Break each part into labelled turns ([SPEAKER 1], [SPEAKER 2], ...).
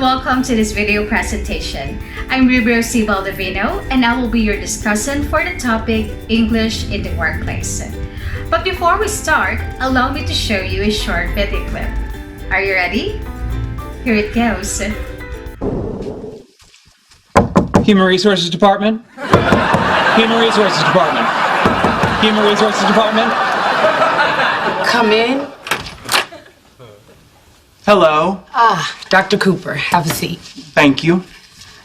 [SPEAKER 1] welcome to this video presentation. I'm Rubio C. Baldovino, and I will be your discussant for the topic English in the Workplace. But before we start, allow me to show you a short video clip. Are you ready? Here it goes.
[SPEAKER 2] Human Resources Department. Human Resources Department. Human Resources Department.
[SPEAKER 3] Come in.
[SPEAKER 2] Hello.
[SPEAKER 3] Dr. Cooper, have a seat.
[SPEAKER 2] Thank you.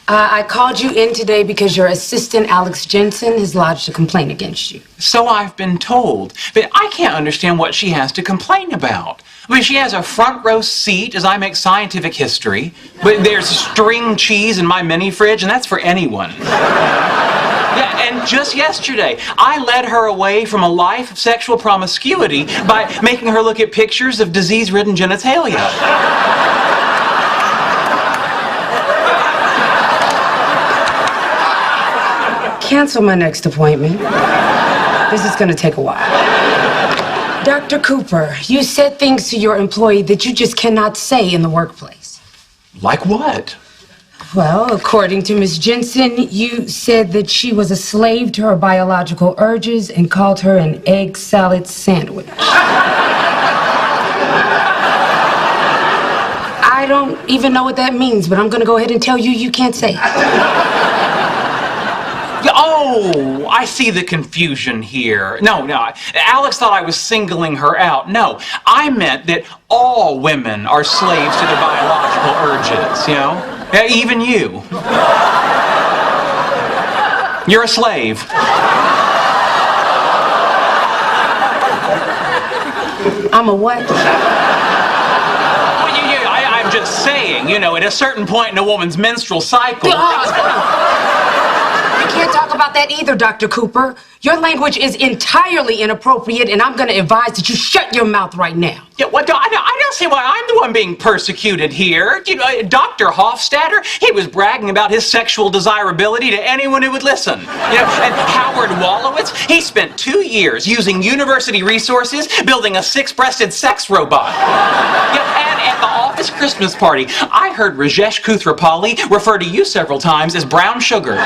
[SPEAKER 3] I called you in today because your assistant, Alex Jensen, has lodged a complaint against you.
[SPEAKER 2] So I've been told, but I can't understand what she has to complain about. I mean, she has a front row seat as I make scientific history, but there's string cheese in my mini fridge, and that's for anyone. Yeah, and just yesterday, I led her away from a life of sexual promiscuity by making her look at pictures of disease-ridden genitalia.
[SPEAKER 3] Cancel my next appointment. This is going to take a while. Dr. Cooper, you said things to your employee that you just cannot say in the workplace.
[SPEAKER 2] Like what?
[SPEAKER 3] Well, according to Ms. Jensen, you said that she was a slave to her biological urges and called her an egg salad sandwich. I don't even know what that means, but I'm going to go ahead and tell you you can't say it.
[SPEAKER 2] Oh, I see the confusion here. No, Alex thought I was singling her out. No, I meant that all women are slaves to their biological urges, you know? Yeah, even you. You're a slave.
[SPEAKER 3] I'm a what?
[SPEAKER 2] Well, I'm just saying, you know, at a certain point in a woman's menstrual cycle...
[SPEAKER 3] You can't talk about that either, Dr. Cooper. Your language is entirely inappropriate, and I'm going to advise that you shut your mouth right now.
[SPEAKER 2] Yeah, well, I don't see why I'm the one being persecuted here. You know, Dr. Hofstadter, he was bragging about his sexual desirability to anyone who would listen. You know, and Howard Wolowitz, he spent 2 years using university resources building a 6-breasted sex robot. Yeah, and at the office Christmas party, I heard Rajesh Kuthrapali refer to you several times as brown sugar.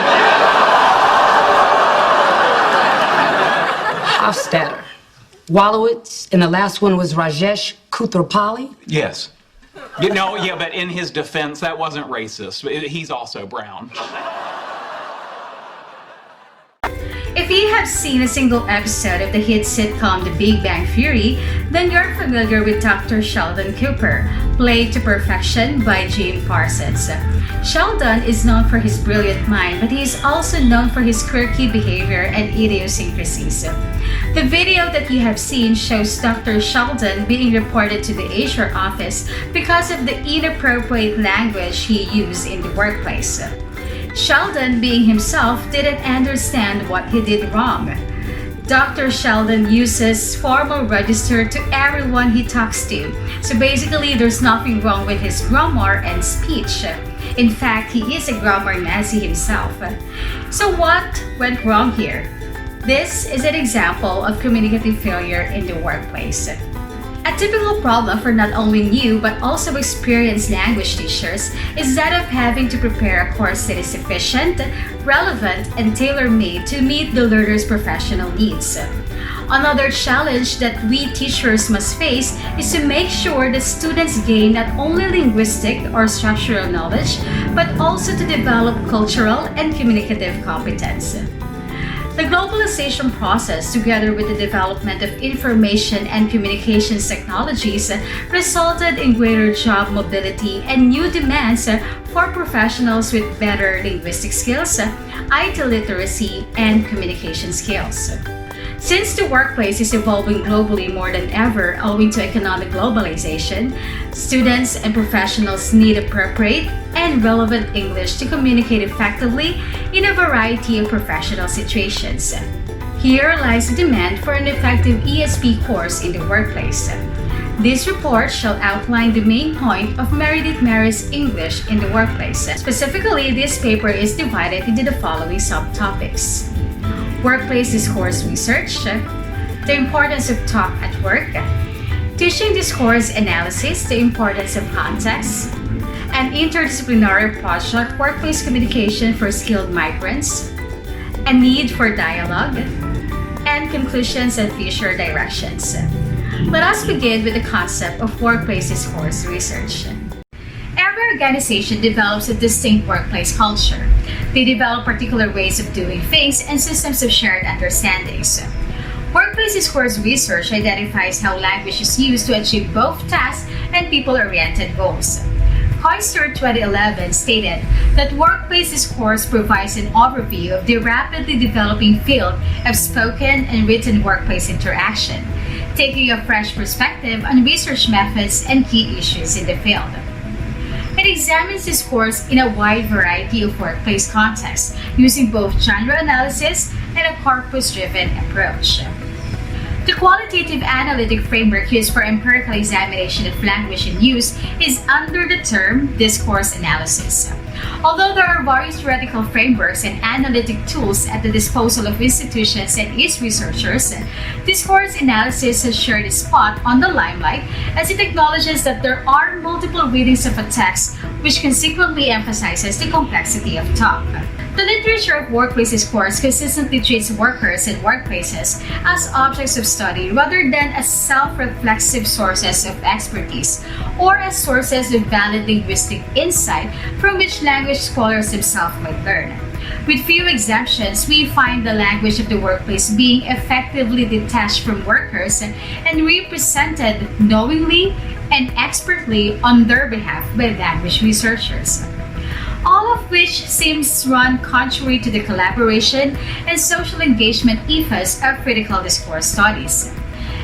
[SPEAKER 3] Hofstadter, Wolowitz, and the last one was Rajesh Kuthrapali?
[SPEAKER 2] Yes. You know, yeah, but in his defense, that wasn't racist. He's also brown.
[SPEAKER 1] If you have seen a single episode of the hit sitcom The Big Bang Theory, then you're familiar with Dr. Sheldon Cooper, played to perfection by Jim Parsons. Sheldon is known for his brilliant mind, but he is also known for his quirky behavior and idiosyncrasies. The video that you have seen shows Dr. Sheldon being reported to the HR office because of the inappropriate language he used in the workplace. Sheldon, being himself, didn't understand what he did wrong. Dr. Sheldon uses formal register to everyone he talks to. So basically, there's nothing wrong with his grammar and speech. In fact, he is a grammar Nazi himself. So what went wrong here? This is an example of communicative failure in the workplace. A typical problem for not only new but also experienced language teachers is that of having to prepare a course that is efficient, relevant, and tailor-made to meet the learner's professional needs. Another challenge that we teachers must face is to make sure that students gain not only linguistic or structural knowledge, but also to develop cultural and communicative competence. The globalization process, together with the development of information and communications technologies, resulted in greater job mobility and new demands for professionals with better linguistic skills, IT literacy, and communication skills. Since the workplace is evolving globally more than ever owing to economic globalization, students and professionals need appropriate and relevant English to communicate effectively in a variety of professional situations. Here lies the demand for an effective ESP course in the workplace. This report shall outline the main point of Meredith Mary's English in the Workplace. Specifically, this paper is divided into the following subtopics: Workplace Discourse Research, the importance of talk at work, teaching discourse analysis, the importance of context, an interdisciplinary project, workplace communication for skilled migrants, a need for dialogue, and conclusions and future directions. Let us begin with the concept of workplace discourse research. Every organization develops a distinct workplace culture. They develop particular ways of doing things and systems of shared understandings. Workplace discourse research identifies how language is used to achieve both task and people-oriented goals. Coyster 2011 stated that workplace discourse provides an overview of the rapidly developing field of spoken and written workplace interaction, taking a fresh perspective on research methods and key issues in the field. It examines discourse in a wide variety of workplace contexts, using both genre analysis and a corpus-driven approach. The qualitative analytic framework used for empirical examination of language in use is under the term discourse analysis. Although there are various theoretical frameworks and analytic tools at the disposal of institutions and its researchers, discourse analysis has shared a spot on the limelight as it acknowledges that there are multiple readings of a text, which consequently emphasizes the complexity of talk. The literature of workplace discourse consistently treats workers and workplaces as objects of study rather than as self-reflexive sources of expertise or as sources of valid linguistic insight from which language scholars themselves might learn. With few exemptions, we find the language of the workplace being effectively detached from workers and represented knowingly and expertly on their behalf by language researchers. All of which seems run contrary to the collaboration and social engagement ethos of critical discourse studies.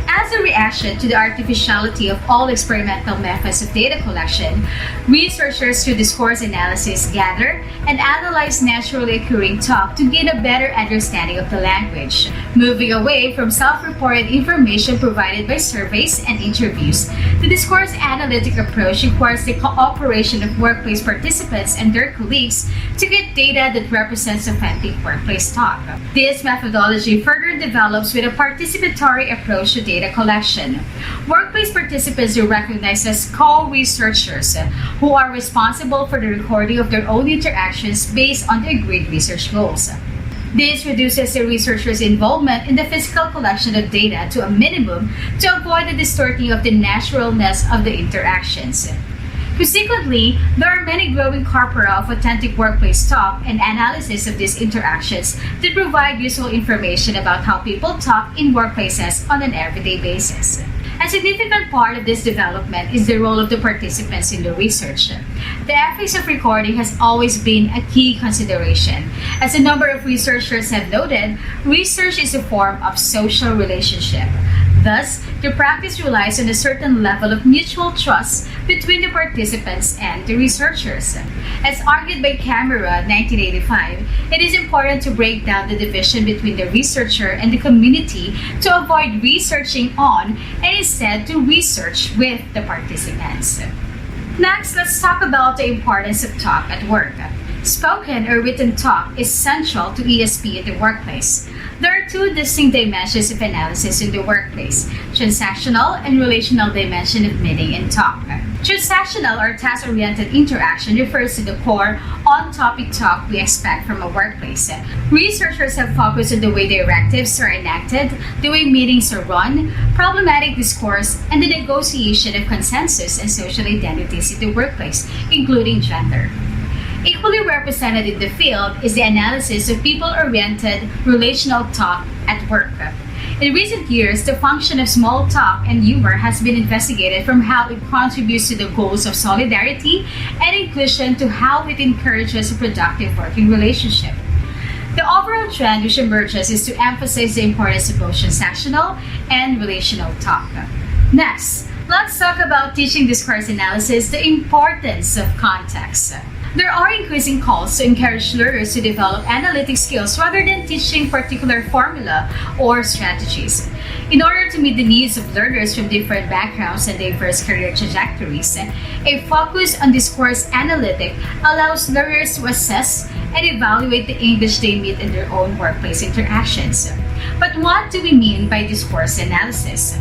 [SPEAKER 1] As a reaction to the artificiality of all experimental methods of data collection, researchers through discourse analysis gather and analyze naturally occurring talk to gain a better understanding of the language, moving away from self-reported information provided by surveys and interviews. The discourse analytic approach requires the cooperation of workplace participants and their colleagues to get data that represents authentic workplace talk. This methodology further develops with a participatory approach to data collection. Workplace participants are recognized as co-researchers who are responsible for the recording of their own interactions based on the agreed research goals. This reduces the researchers' involvement in the physical collection of data to a minimum to avoid the distorting of the naturalness of the interactions. Consequently, there are many growing corpora of authentic workplace talk and analysis of these interactions that provide useful information about how people talk in workplaces on an everyday basis. A significant part of this development is the role of the participants in the research. The ethics of recording has always been a key consideration. As a number of researchers have noted, research is a form of social relationship. Thus, the practice relies on a certain level of mutual trust between the participants and the researchers. As argued by Camera 1985, it is important to break down the division between the researcher and the community to avoid researching on and instead to research with the participants. Next, let's talk about the importance of talk at work. Spoken or written talk is central to ESP in the workplace. There are two distinct dimensions of analysis in the workplace: transactional and relational dimension of meaning in talk. Transactional or task-oriented interaction refers to the core, on-topic talk we expect from a workplace. Researchers have focused on the way directives are enacted, the way meetings are run, problematic discourse, and the negotiation of consensus and social identities in the workplace, including gender. Equally represented in the field is the analysis of people-oriented relational talk at work. In recent years, the function of small talk and humor has been investigated from how it contributes to the goals of solidarity and inclusion to how it encourages a productive working relationship. The overall trend which emerges is to emphasize the importance of both transactional and relational talk. Next, let's talk about teaching discourse analysis, the importance of context. There are increasing calls to encourage learners to develop analytic skills rather than teaching particular formula or strategies. In order to meet the needs of learners from different backgrounds and diverse career trajectories, a focus on discourse analytic allows learners to assess and evaluate the English they meet in their own workplace interactions. But what do we mean by discourse analysis?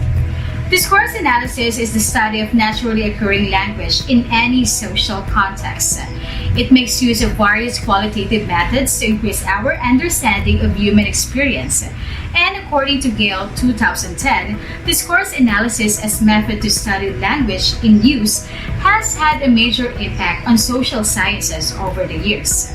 [SPEAKER 1] Discourse analysis is the study of naturally occurring language in any social context. It makes use of various qualitative methods to increase our understanding of human experience. And according to Gale 2010, discourse analysis as method to study language in use has had a major impact on social sciences over the years.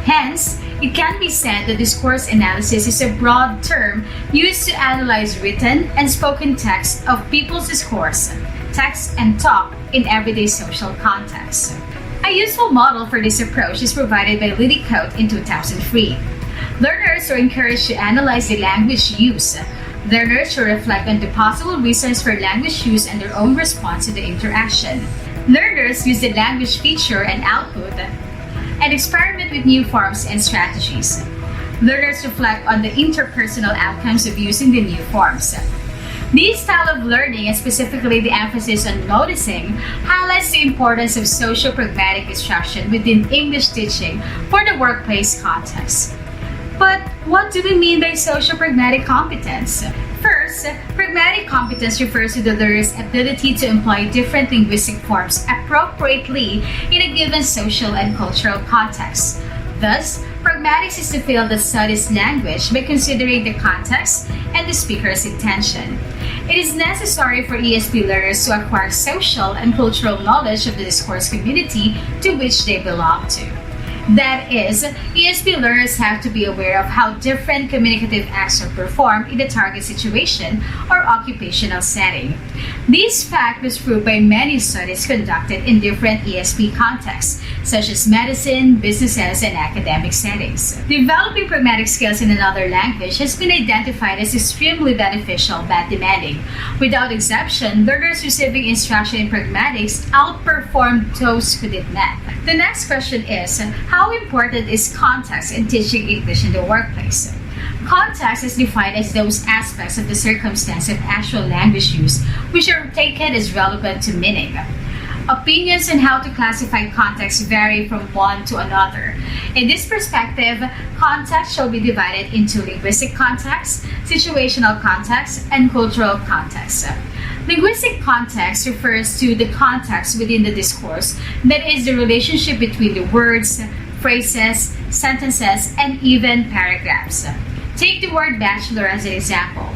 [SPEAKER 1] Hence, it can be said that discourse analysis is a broad term used to analyze written and spoken text of people's discourse, text, and talk in everyday social contexts. A useful model for this approach is provided by Liddycote in 2003. Learners are encouraged to analyze the language use. Learners should reflect on the possible reasons for language use and their own response to the interaction. Learners use the language feature and output and experiment with new forms and strategies. Learners reflect on the interpersonal outcomes of using the new forms. This style of learning, and specifically the emphasis on noticing, highlights the importance of socio-pragmatic instruction within English teaching for the workplace context. But what do we mean by socio-pragmatic competence? First, pragmatic competence refers to the learner's ability to employ different linguistic forms appropriately in a given social and cultural context. Thus, pragmatics is the field that studies language by considering the context and the speaker's intention. It is necessary for ESP learners to acquire social and cultural knowledge of the discourse community to which they belong to. That is, ESP learners have to be aware of how different communicative acts are performed in the target situation or occupational setting. This fact was proved by many studies conducted in different ESP contexts, such as medicine, businesses, and academic settings. Developing pragmatic skills in another language has been identified as extremely beneficial but demanding. Without exception, learners receiving instruction in pragmatics outperform those who did not. The next question is, how important is context in teaching English in the workplace? Context is defined as those aspects of the circumstance of actual language use which are taken as relevant to meaning. Opinions on how to classify context vary from one to another. In this perspective, context shall be divided into linguistic context, situational context, and cultural context. Linguistic context refers to the context within the discourse, that is, the relationship between the words, phrases, sentences, and even paragraphs. Take the word bachelor as an example.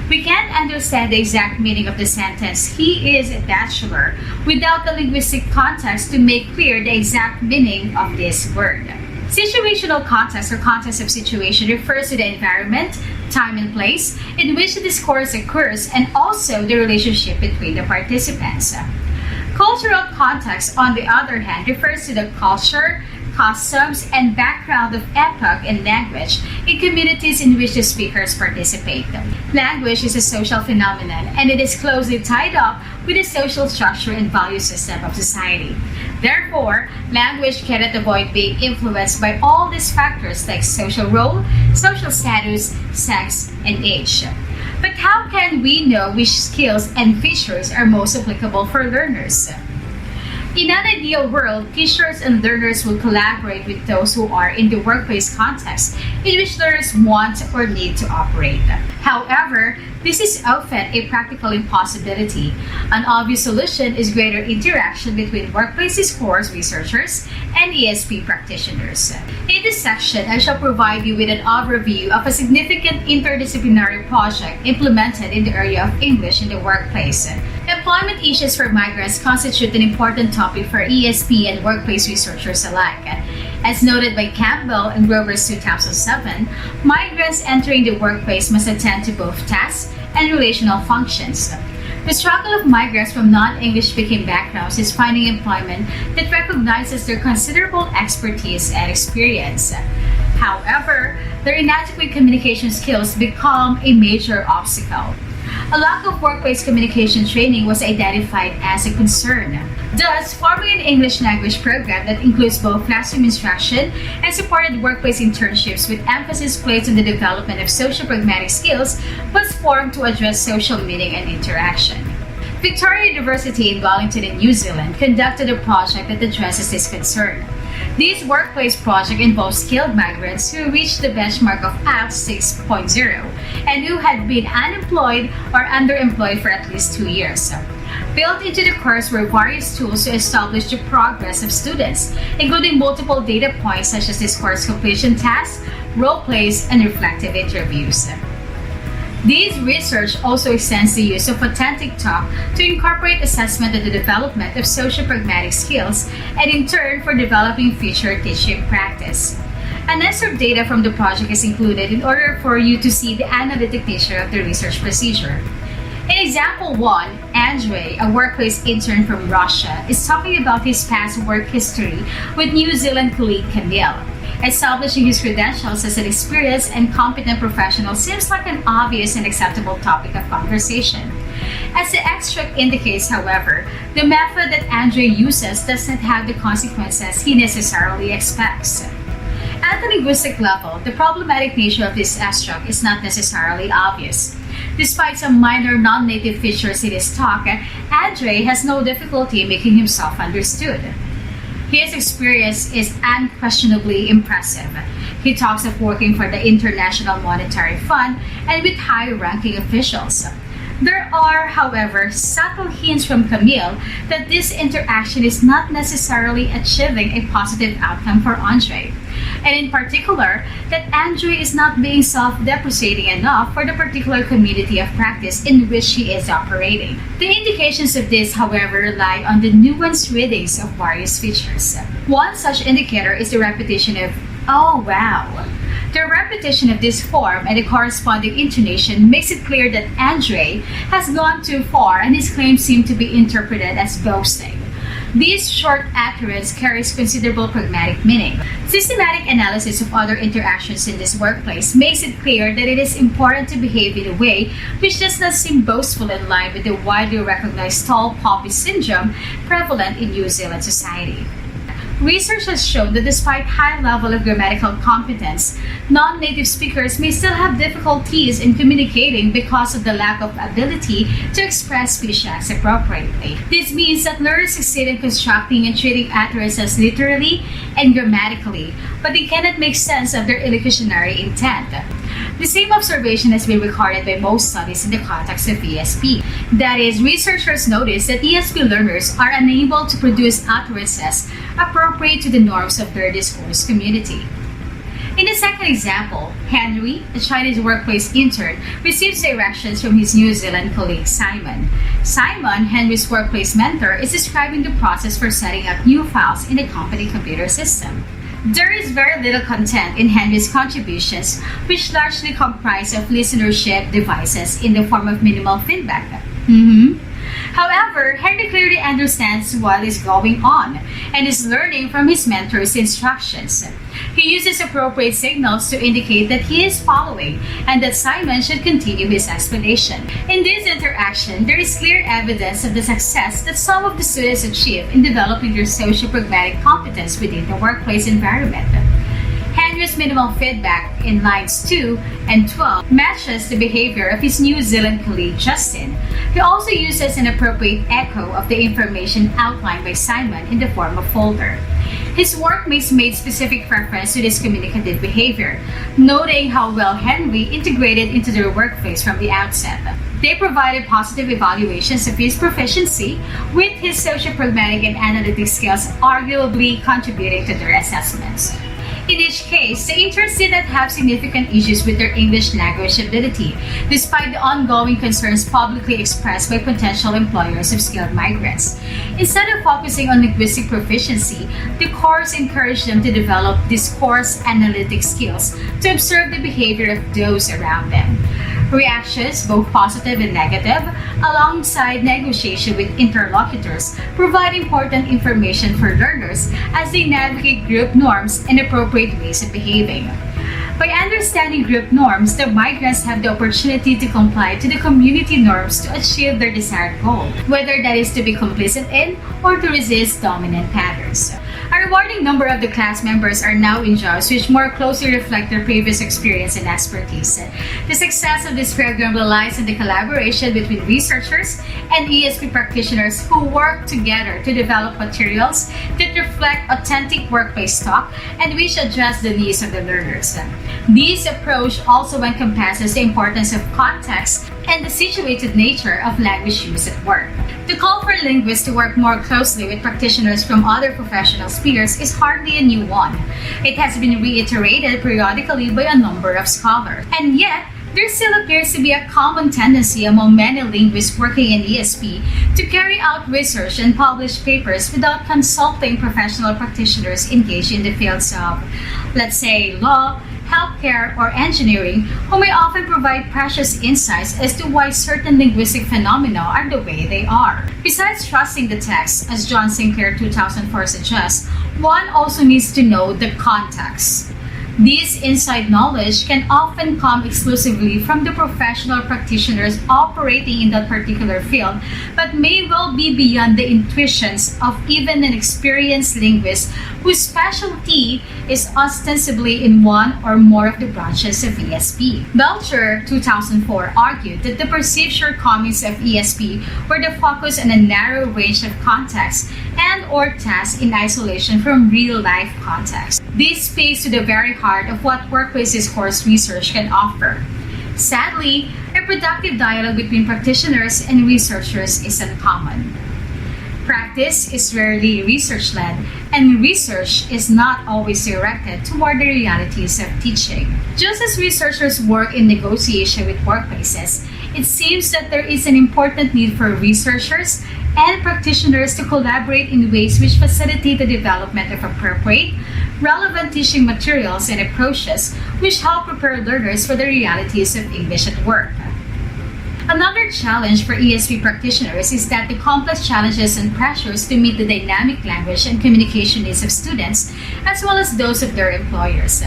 [SPEAKER 1] We can't understand the exact meaning of the sentence, "he is a bachelor," without the linguistic context to make clear the exact meaning of this word. Situational context or context of situation refers to the environment, time and place in which the discourse occurs and also the relationship between the participants. Cultural context, on the other hand, refers to the culture, customs, and background of epoch and language in communities in which the speakers participate. Language is a social phenomenon, and it is closely tied up with the social structure and value system of society. Therefore, language cannot avoid being influenced by all these factors like social role, social status, sex, and age. But how can we know which skills and features are most applicable for learners? In an ideal world, teachers and learners will collaborate with those who are in the workplace context in which learners want or need to operate. However, this is often a practical impossibility. An obvious solution is greater interaction between workplace discourse researchers and ESP practitioners. In this section, I shall provide you with an overview of a significant interdisciplinary project implemented in the area of English in the workplace. Employment issues for migrants constitute an important topic for ESP and workplace researchers alike. As noted by Campbell and Grover's 2007, migrants entering the workplace must attend to both tasks and relational functions. The struggle of migrants from non-English speaking backgrounds is finding employment that recognizes their considerable expertise and experience. However, their inadequate communication skills become a major obstacle. A lack of workplace communication training was identified as a concern. Thus, forming an English language program that includes both classroom instruction and supported workplace internships with emphasis placed on the development of socio-pragmatic skills was formed to address social meaning and interaction. Victoria University in Wellington in New Zealand conducted a project that addresses this concern. This workplace project involves skilled migrants who reached the benchmark of IELTS 6.0 and who had been unemployed or underemployed for at least 2 years. Built into the course were various tools to establish the progress of students, including multiple data points such as this course completion tasks, role plays, and reflective interviews. This research also extends the use of authentic talk to incorporate assessment of the development of socio-pragmatic skills and in turn for developing future teaching practice. An excerpt data from the project is included in order for you to see the analytic nature of the research procedure. In example 1, Andre, a workplace intern from Russia, is talking about his past work history with New Zealand colleague Camille. Establishing his credentials as an experienced and competent professional seems like an obvious and acceptable topic of conversation. As the extract indicates, however, the method that Andre uses does not have the consequences he necessarily expects. At the linguistic level, the problematic nature of this extract is not necessarily obvious. Despite some minor non-native features in his talk, Andre has no difficulty making himself understood. His experience is unquestionably impressive. He talks of working for the International Monetary Fund and with high-ranking officials. There are, however, subtle hints from Camille that this interaction is not necessarily achieving a positive outcome for Andre, and in particular, that Andre is not being self-depreciating enough for the particular community of practice in which he is operating. The indications of this, however, rely on the nuanced readings of various features. One such indicator is the repetition of, "Oh wow." The repetition of this form and the corresponding intonation makes it clear that Andre has gone too far and his claims seem to be interpreted as boasting. This short utterance carries considerable pragmatic meaning. Systematic analysis of other interactions in this workplace makes it clear that it is important to behave in a way which does not seem boastful in line with the widely recognized tall poppy syndrome prevalent in New Zealand society. Research has shown that despite high level of grammatical competence, non-native speakers may still have difficulties in communicating because of the lack of ability to express speech acts appropriately. This means that learners succeed in constructing and treating utterances literally and grammatically, but they cannot make sense of their illocutionary intent. The same observation has been recorded by most studies in the context of ESP. That is, researchers notice that ESP learners are unable to produce utterances appropriate to the norms of their discourse community. In the second example, Henry, a Chinese workplace intern, receives directions from his New Zealand colleague Simon. Simon, Henry's workplace mentor, is describing the process for setting up new files in the company computer system. There is very little content in Henry's contributions, which largely comprise of listenership devices in the form of minimal feedback. However, Henry clearly understands what is going on and is learning from his mentor's instructions. He uses appropriate signals to indicate that he is following and that Simon should continue his explanation. In this interaction, there is clear evidence of the success that some of the students achieve in developing their socio-pragmatic competence within the workplace environment. Henry's minimal feedback in lines 2 and 12 matches the behavior of his New Zealand colleague Justin. He also uses an appropriate echo of the information outlined by Simon in the form of folder. His workmates made specific reference to this communicative behavior, noting how well Henry integrated into their workplace from the outset. They provided positive evaluations of his proficiency, with his socio-pragmatic and analytic skills arguably contributing to their assessments. In each case, the interns did not have significant issues with their English language ability, despite the ongoing concerns publicly expressed by potential employers of skilled migrants. Instead of focusing on linguistic proficiency, the course encouraged them to develop discourse analytic skills to observe the behavior of those around them. Reactions, both positive and negative, alongside negotiation with interlocutors, provide important information for learners as they navigate group norms and appropriate ways of behaving. By understanding group norms, the migrants have the opportunity to comply to the community norms to achieve their desired goal, whether that is to be complicit in or to resist dominant patterns. A rewarding number of the class members are now in jobs which more closely reflect their previous experience and expertise. The success of this program relies on the collaboration between researchers and ESP practitioners who work together to develop materials that reflect authentic workplace talk and which address the needs of the learners. This approach also encompasses the importance of context and the situated nature of language use at work. The call for linguists to work more closely with practitioners from other professional spheres is hardly a new one. It has been reiterated periodically by a number of scholars. And yet, there still appears to be a common tendency among many linguists working in ESP to carry out research and publish papers without consulting professional practitioners engaged in the fields of, let's say, law, healthcare, or engineering, who may often provide precious insights as to why certain linguistic phenomena are the way they are. Besides trusting the text, as John Sinclair 2004 suggests, one also needs to know the context. This inside knowledge can often come exclusively from the professional practitioners operating in that particular field, but may well be beyond the intuitions of even an experienced linguist whose specialty is ostensibly in one or more of the branches of ESP. Belcher, 2004, argued that the perceived shortcomings of ESP were the focus on a narrow range of contexts and/or tasks in isolation from real-life context. This speaks to the very heart of what workplace discourse research can offer. Sadly, a productive dialogue between practitioners and researchers is uncommon. Practice is rarely research-led, and research is not always directed toward the realities of teaching. Just as researchers work in negotiation with workplaces, it seems that there is an important need for researchers and practitioners to collaborate in ways which facilitate the development of appropriate, relevant teaching materials and approaches which help prepare learners for the realities of English at work. Another challenge for ESP practitioners is that the complex challenges and pressures to meet the dynamic language and communication needs of students, as well as those of their employers.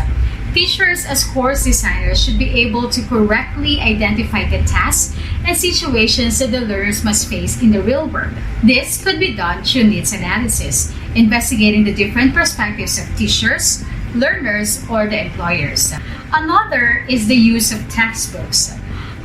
[SPEAKER 1] Teachers as course designers should be able to correctly identify the tasks and situations that the learners must face in the real world. This could be done through needs analysis, investigating the different perspectives of teachers, learners, or the employers. Another is the use of textbooks.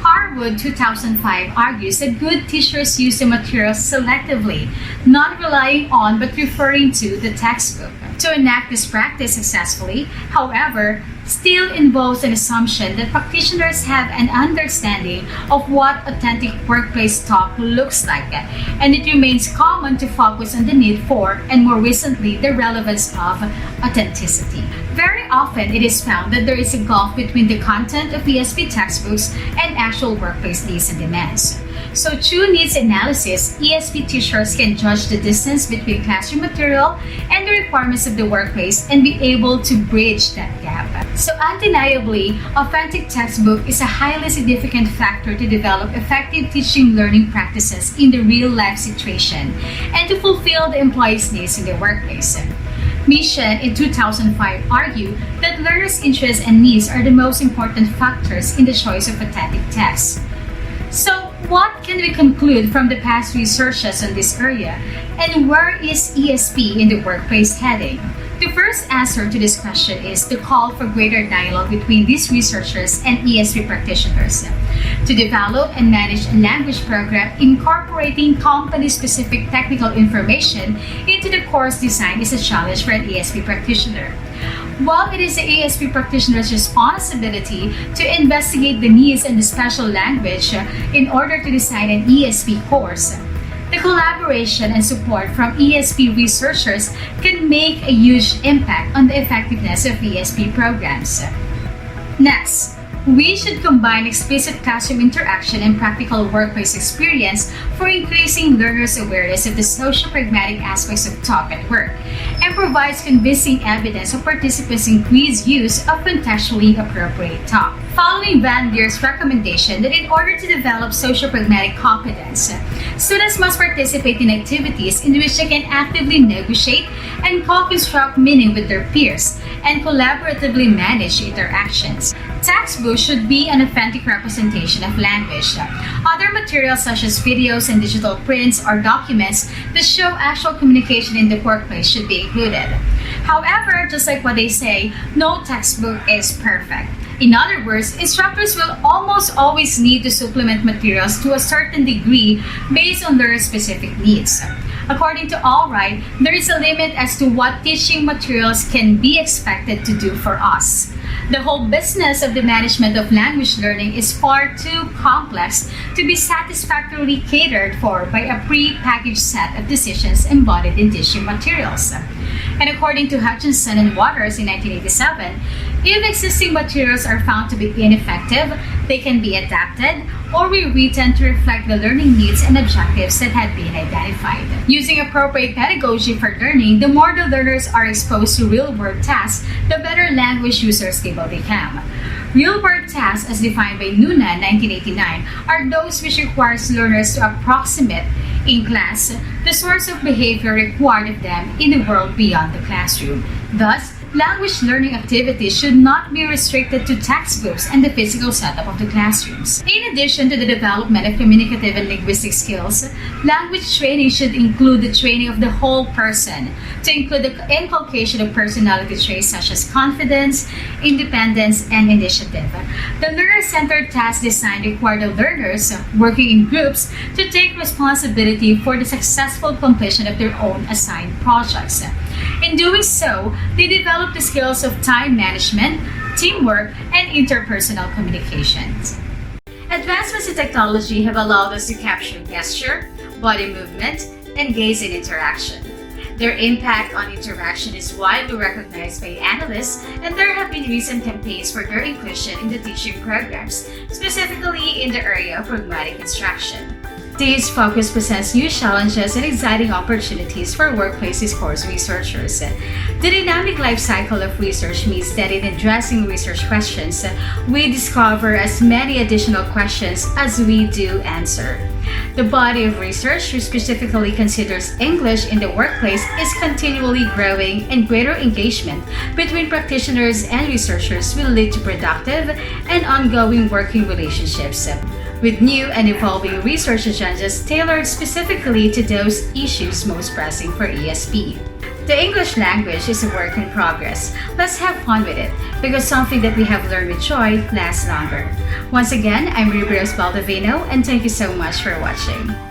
[SPEAKER 1] Harwood 2005 argues that good teachers use the material selectively, not relying on but referring to the textbook. To enact this practice successfully, however, still involves an assumption that practitioners have an understanding of what authentic workplace talk looks like, and it remains common to focus on the need for, and more recently, the relevance of authenticity. Very often, it is found that there is a gulf between the content of ESP textbooks and actual workplace needs and demands. So through needs analysis, ESP teachers can judge the distance between classroom material and the requirements of the workplace and be able to bridge that gap. So undeniably, authentic textbook is a highly significant factor to develop effective teaching learning practices in the real-life situation and to fulfill the employees' needs in the workplace. Mission in 2005 argued that learners' interests and needs are the most important factors in the choice of authentic text. So, what can we conclude from the past researches on this area, and where is ESP in the workplace heading? The first answer to this question is the call for greater dialogue between these researchers and ESP practitioners. To develop and manage a language program incorporating company-specific technical information into the course design is a challenge for an ESP practitioner. While it is the ESP practitioner's responsibility to investigate the needs and the special language in order to design an ESP course, the collaboration and support from ESP researchers can make a huge impact on the effectiveness of ESP programs. Next, we should combine explicit classroom interaction and practical workplace experience for increasing learners' awareness of the socio-pragmatic aspects of talk at work, and provides convincing evidence of participants' increased use of contextually appropriate talk. Following Van Leer's recommendation that in order to develop socio-pragmatic competence, students must participate in activities in which they can actively negotiate and co-construct meaning with their peers, and collaboratively manage interactions. Textbooks should be an authentic representation of language. Other materials such as videos and digital prints or documents that show actual communication in the workplace should be included. However, just like what they say, no textbook is perfect. In other words, instructors will almost always need to supplement materials to a certain degree based on their specific needs. According to Allright, there is a limit as to what teaching materials can be expected to do for us. The whole business of the management of language learning is far too complex to be satisfactorily catered for by a pre-packaged set of decisions embodied in teaching materials. And according to Hutchinson and Waters in 1987, if existing materials are found to be ineffective, they can be adapted or rewritten to reflect the learning needs and objectives that have been identified. Using appropriate pedagogy for learning, the more the learners are exposed to real-world tasks, the better language users they will become. Real-world tasks, as defined by Noonan 1989, are those which requires learners to approximate in class the sorts of behavior required of them in the world beyond the classroom. Thus, language learning activities should not be restricted to textbooks and the physical setup of the classrooms. In addition to the development of communicative and linguistic skills, language training should include the training of the whole person, to include the inculcation of personality traits such as confidence, independence, and initiative. The learner-centered task design requires the learners working in groups to take responsibility for the successful completion of their own assigned projects. In doing so, they develop the skills of time management, teamwork, and interpersonal communications. Advancements in technology have allowed us to capture gesture, body movement, and gaze in interaction. Their impact on interaction is widely recognized by analysts, and there have been recent campaigns for their inclusion in the teaching programs, specifically in the area of pragmatic instruction. This focus presents new challenges and exciting opportunities for workplace discourse researchers. The dynamic life cycle of research means that in addressing research questions, we discover as many additional questions as we do answer. The body of research, which specifically considers English in the workplace, is continually growing, and greater engagement between practitioners and researchers will lead to productive and ongoing working relationships, with new and evolving research agendas tailored specifically to those issues most pressing for ESP. The English language is a work in progress. Let's have fun with it, because something that we have learned with joy lasts longer. Once again, I'm Ruby Rose Baldovino, and thank you so much for watching.